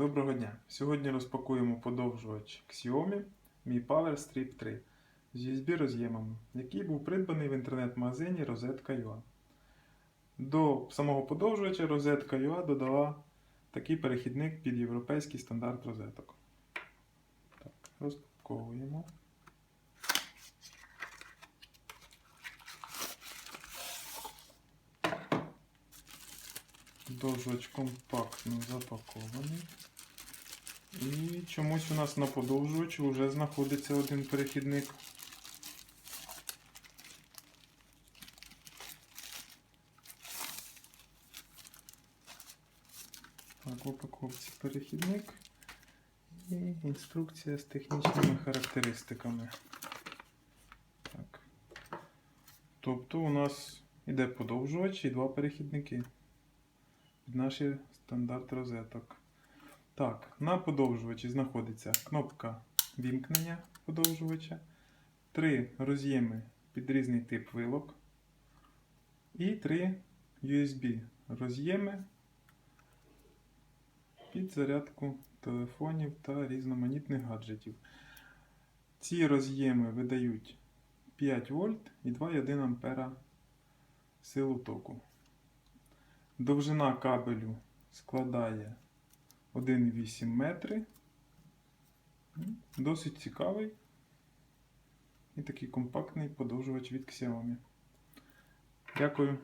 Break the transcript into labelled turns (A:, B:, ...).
A: Доброго дня! Сьогодні розпакуємо подовжувач Xiaomi Mi Power Strip 3 з USB роз'ємами, який був придбаний в інтернет-магазині Rosetka.ua. До самого подовжувача Rosetka.ua додала такий перехідник під європейський стандарт розеток. Так, розпаковуємо. Подовжувач компактно запакований. І чомусь у нас на подовжувачі вже знаходиться один перехідник. Так, в упаковці перехідник і інструкція з технічними характеристиками. Так. Тобто у нас іде подовжувач і два перехідники під наш стандарт розеток. Так, на подовжувачі знаходиться кнопка вімкнення подовжувача, 3 роз'єми під різний тип вилок і 3 USB роз'єми під зарядку телефонів та різноманітних гаджетів. Ці роз'єми видають 5 вольт і 2,1 ампера силу току. Довжина кабелю складає 1,8 метри. Досить цікавий і такий компактний подовжувач від Xiaomi. Дякую.